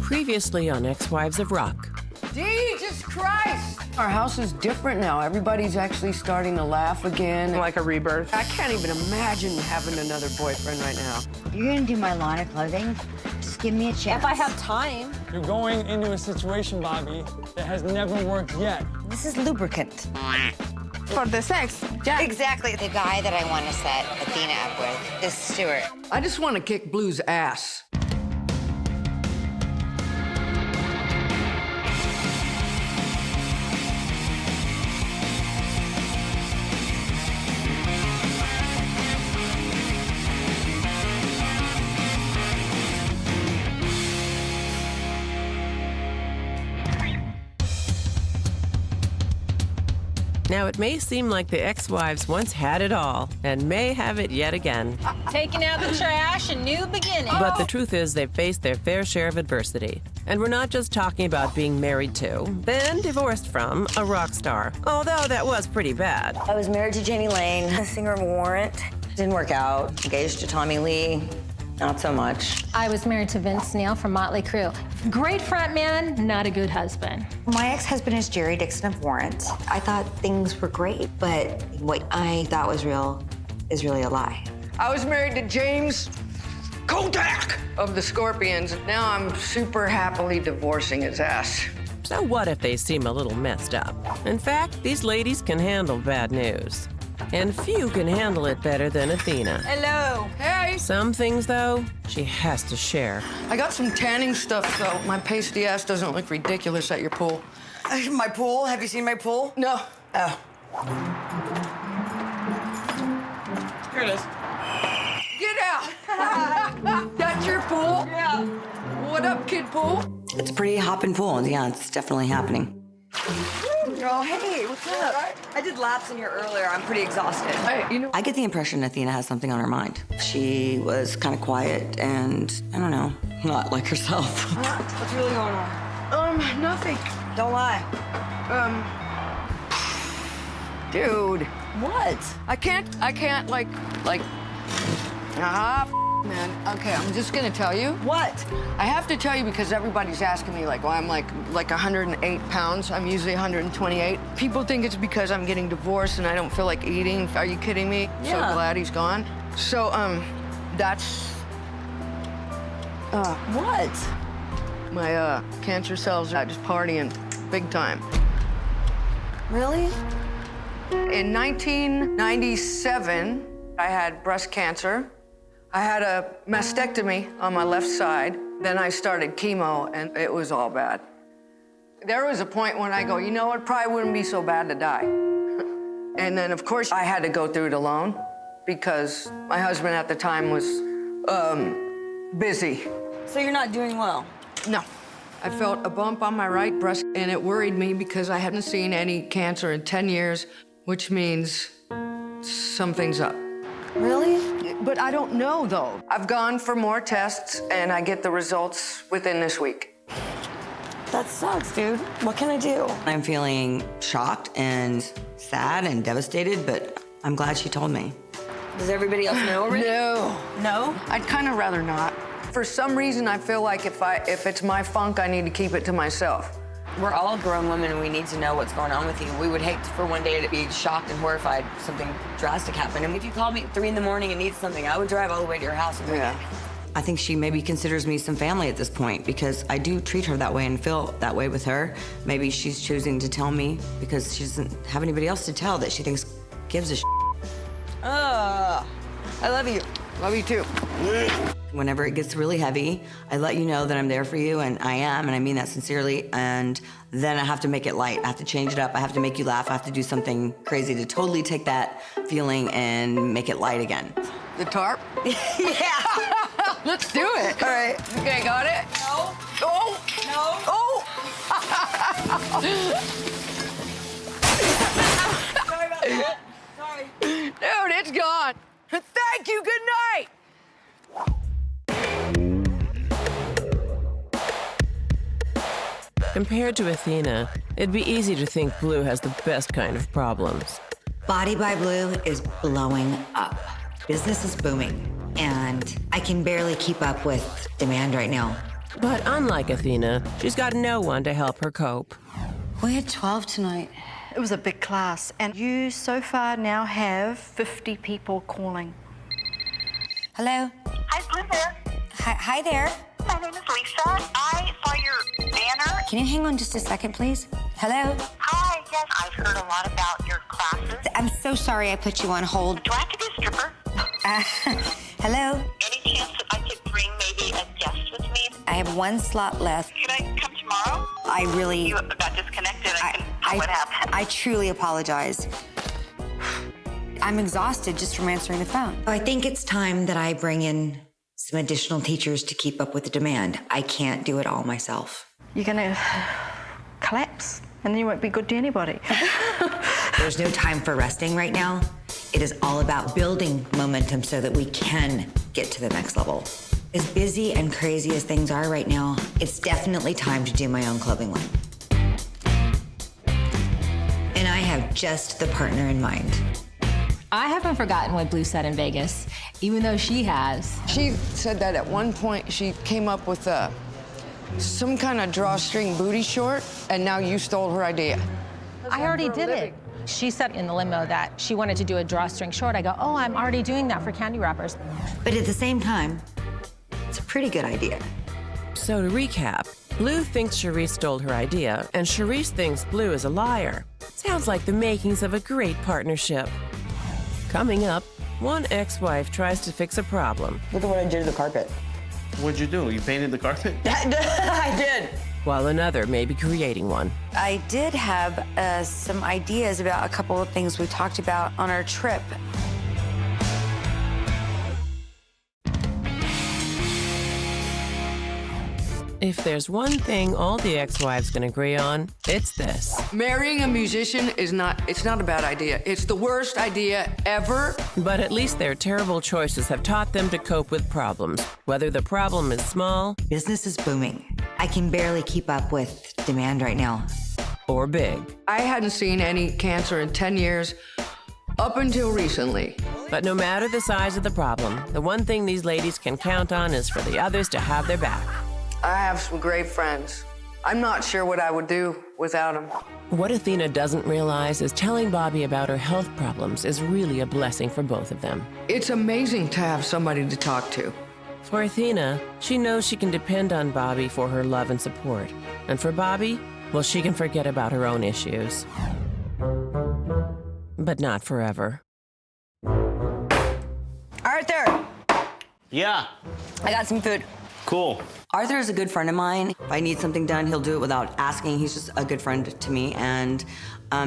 Previously on Ex-Wives of Rock. Jesus Christ! Our house is different now. Everybody's actually starting to laugh again. Like a rebirth. I can't even imagine having another boyfriend right now. You're gonna do my lawn or clothing? Just give me a chance. If I have time. You're going into a situation, Bobbie, that has never worked yet. This is lubricant. For the sex, yeah. Exactly. The guy that I want to set Athena up with is Stuart. I just want to kick Blue's ass. Now, it may seem like the ex-wives once had it all, and may have it yet again. Taking out the trash and new beginning. But the truth is they've faced their fair share of adversity. And we're not just talking about being married to, then divorced from, a rock star. Although that was pretty bad. I was married to Jamie Lane, the singer of Warrant. Didn't work out. Engaged to Tommy Lee. Not so much. I was married to Vince Neil from Motley Crue. Great front man, not a good husband. My ex-husband is Jerry Dixon of Warrant. I thought things were great, but what I thought was real is really a lie. I was married to James Kodak of the Scorpions. Now I'm super happily divorcing his ass. So what if they seem a little messed up? In fact, these ladies can handle bad news. And few can handle it better than Athena. Hello. Hey! Some things, though, she has to share. I got some tanning stuff, so my pasty ass doesn't look ridiculous at your pool. My pool? Have you seen my pool? No. Oh. Here it is. Get out! That's your pool? Yeah. What up, kid pool? It's a pretty hopping pool. Yeah, it's definitely happening. Oh, hey, what's up? I did laps in here earlier. I'm pretty exhausted. Hey, you know, I get the impression Athena has something on her mind. She was kind of quiet and, I don't know, not like herself. What's really going on? nothing. Don't lie. Dude. What? I can't, like, man. Okay, I'm just gonna tell you. What? I have to tell you because everybody's asking me, like, well, I'm like 108 pounds. I'm usually 128. People think it's because I'm getting divorced and I don't feel like eating. Are you kidding me? Yeah. So glad he's gone. So, that's... What? My, cancer cells are just partying big time. Really? In 1997, I had breast cancer. I had a mastectomy on my left side. Then I started chemo, and it was all bad. There was a point when I go, you know what, probably wouldn't be so bad to die. And then, of course, I had to go through it alone because my husband at the time was busy. So you're not doing well? No. I felt a bump on my right breast, and it worried me because I hadn't seen any cancer in 10 years, which means something's up. Really? But I don't know, though. I've gone for more tests, and I get the results within this week. That sucks, dude. What can I do? I'm feeling shocked and sad and devastated, but I'm glad she told me. Does everybody else know already? No. No? I'd kind of rather not. For some reason, I feel like if it's my funk, I need to keep it to myself. We're all grown women and we need to know what's going on with you. We would hate for one day to be shocked and horrified if something drastic happened. And if you called me at 3 in the morning and need something, I would drive all the way to your house and bring it. I think she maybe considers me some family at this point because I do treat her that way and feel that way with her. Maybe she's choosing to tell me because she doesn't have anybody else to tell that she thinks gives a shit. I love you. Love you, too. Whenever it gets really heavy, I let you know that I'm there for you, and I am, and I mean that sincerely, and then I have to make it light. I have to change it up. I have to make you laugh. I have to do something crazy to totally take that feeling and make it light again. The tarp? Yeah. Let's do it. All right. Okay, got it? No. Oh! No. Oh! Sorry about that. Sorry. Dude, it's gone. Thank you, good night. Compared to Athena, it'd be easy to think Blue has the best kind of problems. Body by Blue is blowing up. Business is booming, and I can barely keep up with demand right now. But unlike Athena, she's got no one to help her cope. We had 12 tonight. It was a big class, and you so far now have 50 people calling. Hello? Hi, Blue there. Hi there. My name is Lisa. I saw your banner. Can you hang on just a second, please? Hello? Hi, yes, I've heard a lot about your classes. I'm so sorry I put you on hold. Do I have to be a stripper? Hello? Any chance that I could bring maybe a guest with me? I have one slot left. Could I come tomorrow? I really... You got disconnected. What happened? I truly apologize. I'm exhausted just from answering the phone. I think it's time that I bring in some additional teachers to keep up with the demand. I can't do it all myself. You're gonna collapse, and then you won't be good to anybody. There's no time for resting right now. It is all about building momentum so that we can get to the next level. As busy and crazy as things are right now, it's definitely time to do my own clothing line. And I have just the partner in mind. I haven't forgotten what Blue said in Vegas, even though she has. She said that at one point she came up with some kind of drawstring booty short, and now you stole her idea. I already did it. She said in the limo that she wanted to do a drawstring short. I go, oh, I'm already doing that for candy wrappers. But at the same time, it's a pretty good idea. So to recap, Blue thinks Sharise stole her idea, and Sharise thinks Blue is a liar. Sounds like the makings of a great partnership. Coming up, one ex-wife tries to fix a problem. Look at what I did to the carpet. What'd you do? You painted the carpet? I did. While another may be creating one. I did have some ideas about a couple of things we talked about on our trip. If there's one thing all the ex-wives can agree on, it's this. Marrying a musician it's not a bad idea. It's the worst idea ever. But at least their terrible choices have taught them to cope with problems, whether the problem is small Business is booming. I can barely keep up with demand right now. or big. I hadn't seen any cancer in 10 years, up until recently. But no matter the size of the problem, the one thing these ladies can count on is for the others to have their back. I have some great friends. I'm not sure what I would do without them. What Athena doesn't realize is telling Bobbie about her health problems is really a blessing for both of them. It's amazing to have somebody to talk to. For Athena, she knows she can depend on Bobbie for her love and support. And for Bobbie, well, she can forget about her own issues. But not forever. Arthur, Yeah. I got some food. Cool. Arthur is a good friend of mine. If I need something done, he'll do it without asking. He's just a good friend to me, and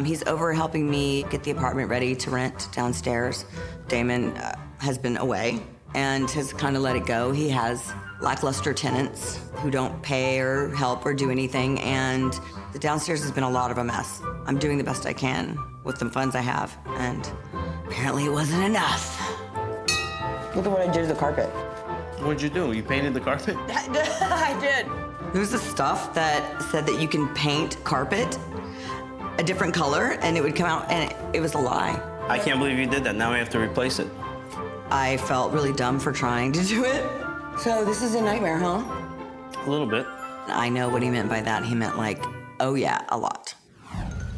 he's over helping me get the apartment ready to rent downstairs. Damon has been away and has kind of let it go. He has lackluster tenants who don't pay or help or do anything, and the downstairs has been a lot of a mess. I'm doing the best I can with the funds I have, and apparently it wasn't enough. Look at what I did to the carpet. What'd you do? You painted the carpet? I did. There's this stuff that said that you can paint carpet a different color and it would come out, and it was a lie. I can't believe you did that. Now we have to replace it. I felt really dumb for trying to do it. So this is a nightmare, huh? A little bit. I know what he meant by that. He meant like, oh yeah, a lot.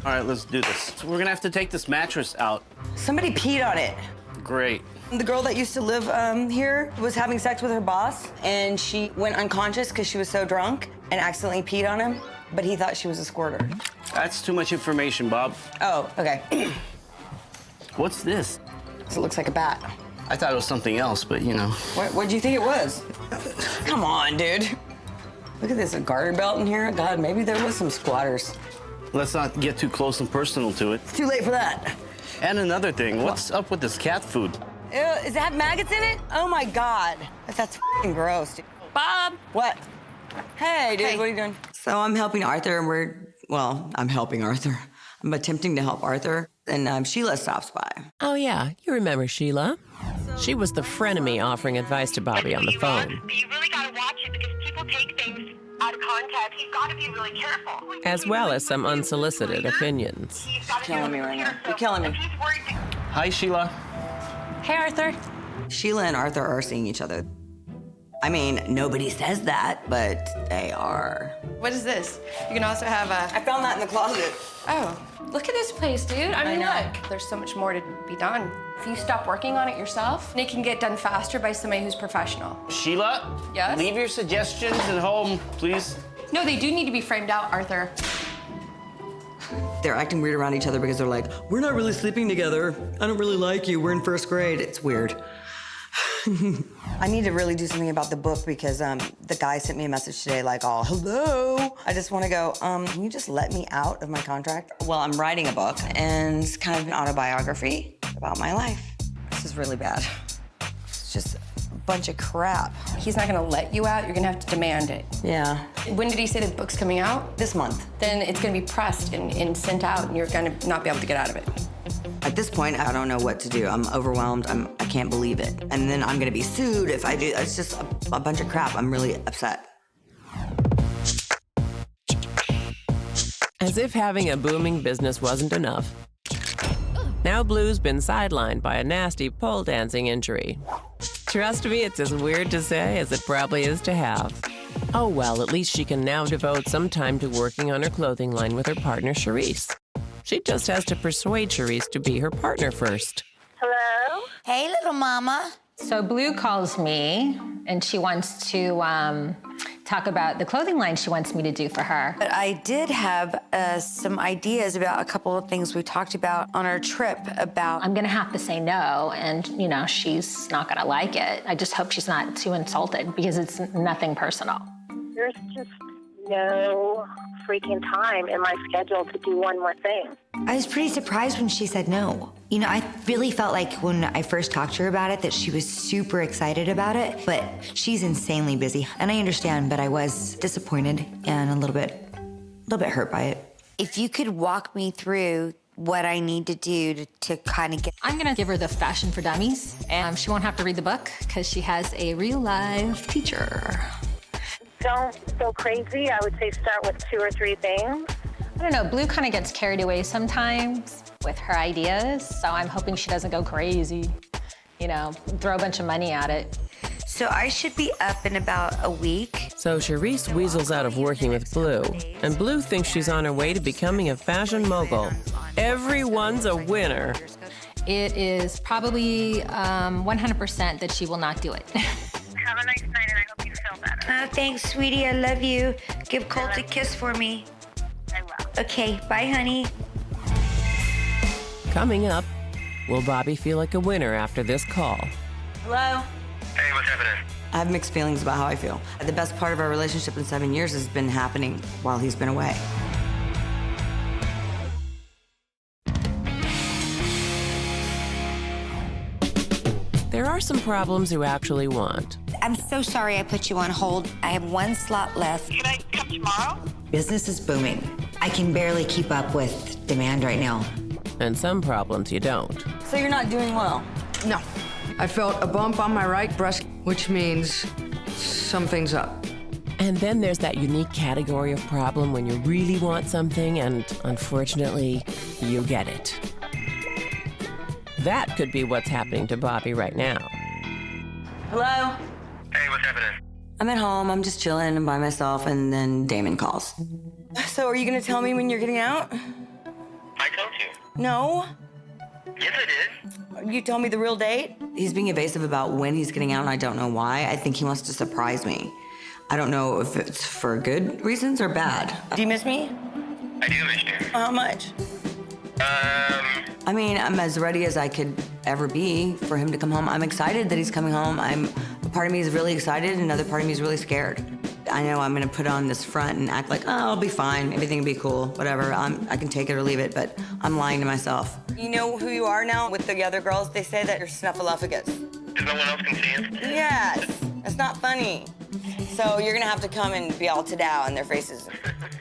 All right, let's do this. So we're gonna have to take this mattress out. Somebody peed on it. Great. The girl that used to live here was having sex with her boss, and she went unconscious because she was so drunk and accidentally peed on him, but he thought she was a squirter. That's too much information, Bob. Oh, okay. What's this? So it looks like a bat. I thought it was something else, but you know. What do you think it was? Come on, dude. Look at this, a garter belt in here. God, maybe there was some squatters. Let's not get too close and personal to it. It's too late for that. And another thing, what's up with this cat food? Ew, is that maggots in it? Oh my God. That's f***ing gross, dude. Bob. What? Hey, dude, what are you doing? So I'm helping Arthur, and I'm helping Arthur. I'm attempting to help Arthur, and Sheila stops by. Oh yeah, you remember Sheila? She was the frenemy offering advice to Bobbie on the phone. But you really gotta watch it because people take things out of context. You've gotta be really careful. As well as some unsolicited opinions. He's gotta Killing me right now. You're killing me. If he's worried to Hi, Sheila. Hey, Arthur. Sheila and Arthur are seeing each other. I mean, nobody says that, but they are. What is this? You can also have a... I found that in the closet. Oh, look at this place, dude. I mean, look. There's so much more to be done. If you stop working on it yourself, it can get done faster by somebody who's professional. Sheila? Yes? Leave your suggestions at home, please. No, they do need to be framed out, Arthur. They're acting weird around each other because they're like, we're not really sleeping together. I don't really like you. We're in first grade. It's weird. I need to really do something about the book because the guy sent me a message today like, oh, hello. I just want to go, can you just let me out of my contract? Well, I'm writing a book and it's kind of an autobiography about my life. This is really bad. It's just a bunch of crap. He's not gonna let you out. You're gonna have to demand it. Yeah. When did he say the book's coming out? This month. Then it's gonna be pressed and sent out and you're gonna not be able to get out of it. At this point, I don't know what to do. I'm overwhelmed. I can't believe it. And then I'm gonna be sued if I do. It's just a bunch of crap. I'm really upset. As if having a booming business wasn't enough. Now Blue's been sidelined by a nasty pole dancing injury. Trust me, it's as weird to say as it probably is to have. Oh well, at least she can now devote some time to working on her clothing line with her partner, Sharise. She just has to persuade Sharise to be her partner first. Hello? Hey, little mama. So Blue calls me, and she wants to talk about the clothing line she wants me to do for her. But I did have some ideas about a couple of things we talked about on our trip about... I'm gonna have to say no, and you know, she's not gonna like it. I just hope she's not too insulted because it's nothing personal. There's just no freaking time in my schedule to do one more thing. I was pretty surprised when she said no. You know, I really felt like when I first talked to her about it that she was super excited about it, but she's insanely busy. And I understand, but I was disappointed and a little bit hurt by it. If you could walk me through what I need to do to kind of get... I'm gonna give her the Fashion for Dummies, and she won't have to read the book because she has a real life teacher. Don't go crazy. I would say start with 2 or 3 things. I don't know, Blue kind of gets carried away sometimes with her ideas, so I'm hoping she doesn't go crazy, you know, throw a bunch of money at it. So I should be up in about a week. So Sharise weasels out of working with Blue, and Blue thinks she's on her way to becoming a fashion mogul. Everyone's a winner. It is probably 100% that she will not do it. Have a nice night, and I hope you feel better. Thanks, sweetie. I love you. Give Colt a kiss for me. I will. Okay, bye, honey. Coming up, will Bobbie feel like a winner after this call? Hello? Hey, what's happening? I have mixed feelings about how I feel. The best part of our relationship in 7 years has been happening while he's been away. There are some problems you actually want. I'm so sorry I put you on hold. I have 1 slot left. Can I come tomorrow? Business is booming. I can barely keep up with demand right now. And some problems you don't. So you're not doing well? No. I felt a bump on my right breast, which means something's up. And then there's that unique category of problem when you really want something and, unfortunately, you get it. That could be what's happening to Bobbie right now. Hello? Hey, what's happening? I'm at home. I'm just chilling by myself, and then Damon calls. So are you going to tell me when you're getting out? I told you. No. Yes, I did. You tell me the real date? He's being evasive about when he's getting out, and I don't know why. I think he wants to surprise me. I don't know if it's for good reasons or bad. Do you miss me? I do miss you. How much? I mean, I'm as ready as I could ever be for him to come home. I'm excited that he's coming home. A part of me is really excited, and another part of me is really scared. I know I'm gonna put on this front and act like, oh, I'll be fine, everything will be cool, whatever. I can take it or leave it, but I'm lying to myself. You know who you are now with the other girls? They say that you're snuffleupagus. No one else can see it? Yes, it's not funny. So you're gonna have to come and be all ta-da in their faces.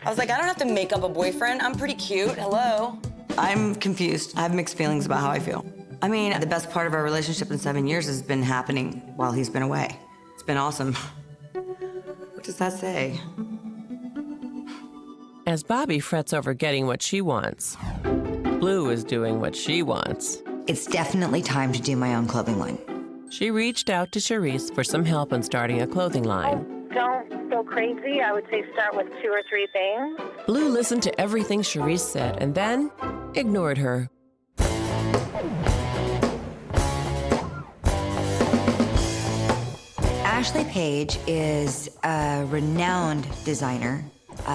I was like, I don't have to make up a boyfriend. I'm pretty cute, hello. I'm confused. I have mixed feelings about how I feel. I mean, the best part of our relationship in 7 years has been happening while he's been away. It's been awesome. What does that say? As Bobbie frets over getting what she wants, Blue is doing what she wants. It's definitely time to do my own clothing line. She reached out to Sharise for some help in starting a clothing line. Don't go crazy. I would say start with 2 or 3 things. Blue listened to everything Sharise said and then ignored her. Ashley Page is a renowned designer.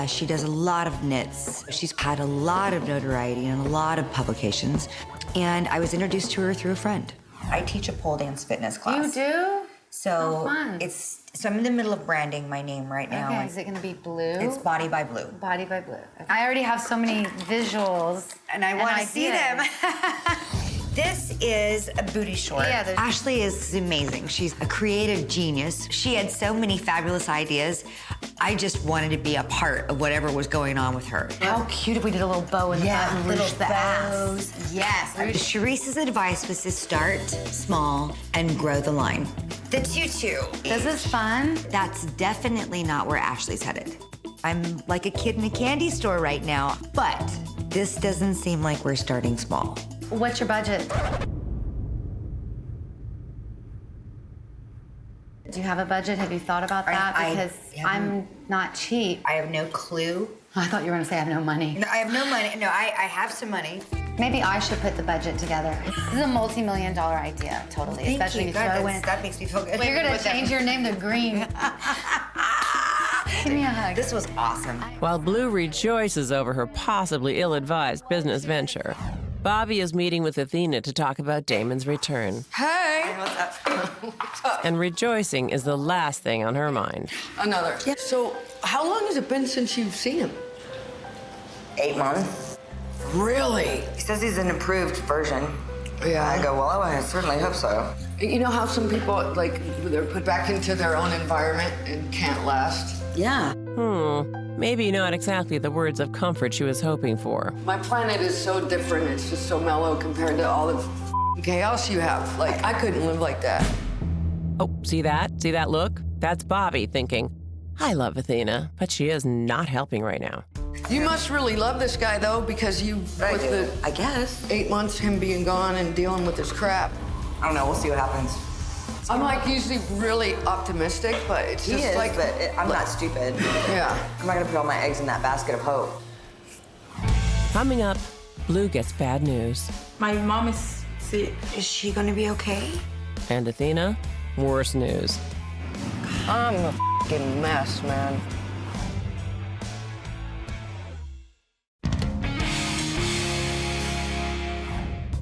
She does a lot of knits. She's had a lot of notoriety and a lot of publications. And I was introduced to her through a friend. I teach a pole dance fitness class. You do? So fun. So I'm in the middle of branding my name right now. Okay, is it gonna be Blue? It's Body by Blue. Body by Blue. Okay. I already have so many visuals. And I want to see them. This is a booty short. Yeah, Ashley is amazing. She's a creative genius. She had so many fabulous ideas. I just wanted to be a part of whatever was going on with her. How cute if we did a little bow in the button, little the bows. ass. Yes. Charise's advice was to start small and grow the line. The tutu. This is fun. That's definitely not where Ashley's headed. I'm like a kid in a candy store right now, but this doesn't seem like we're starting small. What's your budget? Do you have a budget? Have you thought about that? Because I'm not cheap. I have no clue. I thought you were gonna say I have no money. No, I have no money. No, I have some money. Maybe I should put the budget together. This is a multi-million-dollar idea, totally. Thank Especially you. if you throw in. That makes me feel good. Well, you're gonna change your name to Green. Give me a hug. This was awesome. While Blue rejoices over her possibly ill-advised business venture, Bobbie is meeting with Athena to talk about Damon's return. Hey! What's up? And rejoicing is the last thing on her mind. Another. Yeah. So, how long has it been since you've seen him? 8 months. Really? He says he's an improved version. Yeah. I go, well, I certainly hope so. You know how some people, like, they're put back into their own environment and can't last? Yeah. Maybe not exactly the words of comfort she was hoping for. My planet is so different. It's just so mellow compared to all the chaos you have. Like, I couldn't live like that. Oh, see that? See that look? That's Bobbie thinking, I love Athena, but she is not helping right now. You must really love this guy, though, because I guess. 8 months, him being gone and dealing with his crap. I don't know. We'll see what happens. I'm like usually really optimistic, but it's He just is, like... but I'm not stupid. Yeah. I'm not gonna put all my eggs in that basket of hope. Coming up, Blue gets bad news. My mom is sick. Is she gonna be okay? And Athena, worse news. I'm a f***ing mess, man.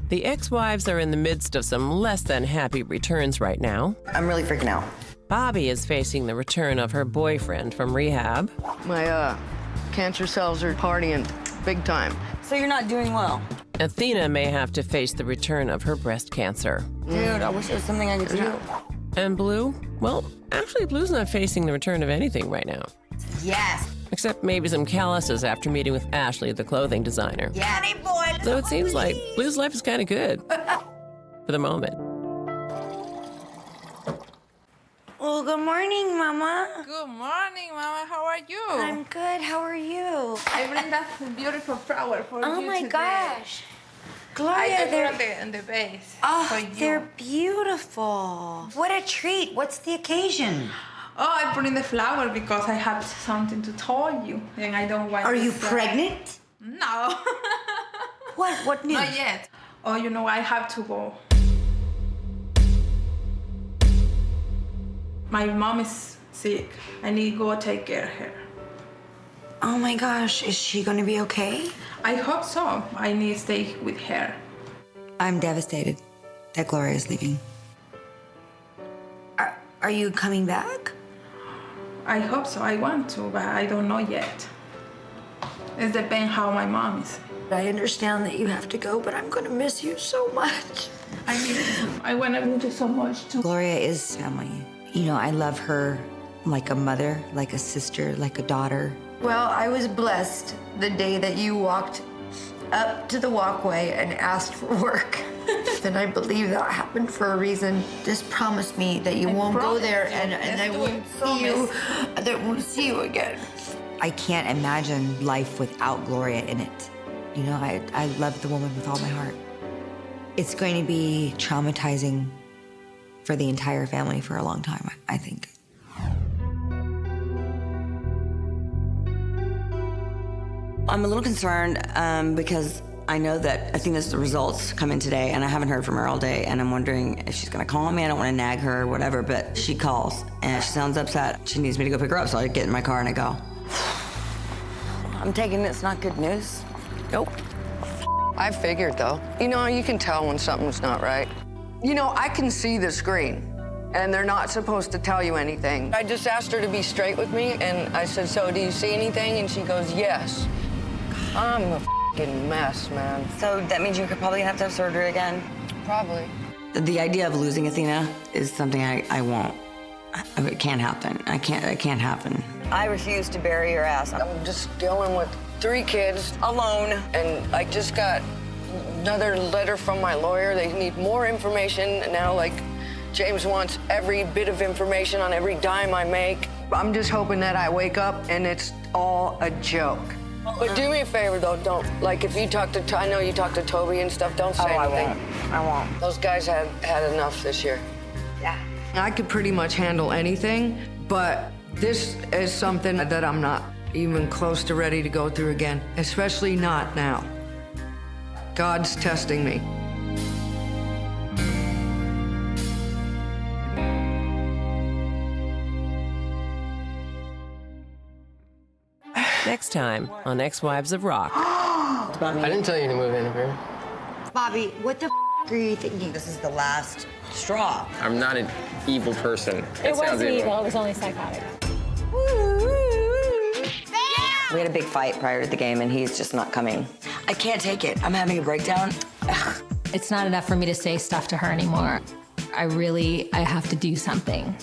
The ex-wives are in the midst of some less than happy returns right now. I'm really freaking out. Bobbie is facing the return of her boyfriend from rehab. My cancer cells are partying big time. So you're not doing well. Athena may have to face the return of her breast cancer. Dude, I wish there was something I could do. And Blue? Well, actually, Blue's not facing the return of anything right now. Yes. Except maybe some calluses after meeting with Ashley, the clothing designer. Yeah, boy. So it seems like Blue's life is kind of good. For the moment. Well, good morning, Mama. Good morning, Mama. How are you? I'm good. How are you? I bring that beautiful flower for you Oh my today. gosh. I Gloria, put they're, on the base oh, for you. they're beautiful. What a treat. What's the occasion? Oh, I put in the flower because I have something to tell you, and I don't want. Are to you say- pregnant? No. What news? Not yet. Oh, you know, I have to go. My mom is sick. I need to go take care of her. Oh my gosh, is she gonna be okay? I hope so. I need to stay with her. I'm devastated that Gloria is leaving. Are you coming back? I hope so. I want to, but I don't know yet. It depends how my mom is. I understand that you have to go, but I'm gonna miss you so much. I want to miss you so much too. Gloria is family. You know, I love her like a mother, like a sister, like a daughter. Well, I was blessed the day that you walked up to the walkway and asked for work. And I believe that happened for a reason. Just promise me that you won't go there and I won't see you. That won't see you again. I can't imagine life without Gloria in it. You know, I love the woman with all my heart. It's going to be traumatizing for the entire family for a long time, I think. I'm a little concerned because I know that Athena's results come in today, and I haven't heard from her all day, and I'm wondering if she's gonna call me. I don't wanna nag her or whatever, but she calls, and she sounds upset. She needs me to go pick her up, so I get in my car and I go. I'm taking it's not good news. Nope. I figured, though. You know, you can tell when something's not right. You know, I can see the screen, and they're not supposed to tell you anything. I just asked her to be straight with me, and I said, so do you see anything? And she goes, yes. I'm a f***ing mess, man. So that means you could probably have to have surgery again? Probably. The idea of losing Athena is something I won't. It can't happen. It can't happen. I refuse to bury your ass. I'm just dealing with 3 kids alone, and I just got another letter from my lawyer. They need more information now. Like, James wants every bit of information on every dime I make. I'm just hoping that I wake up and it's all a joke. But do me a favor, though, don't, like, if you talk to, I know you talk to Toby and stuff, don't say anything. I won't. Those guys had enough this year. Yeah. I could pretty much handle anything, but this is something that I'm not even close to ready to go through again, especially not now. God's testing me. Next time on Ex-Wives of Rock. I didn't tell you to move in here. Bobbie, what the are you thinking? This is the last straw. I'm not an evil person. It wasn't evil, it was only psychotic. We had a big fight prior to the game, and he's just not coming. I can't take it. I'm having a breakdown. It's not enough for me to say stuff to her anymore. I have to do something.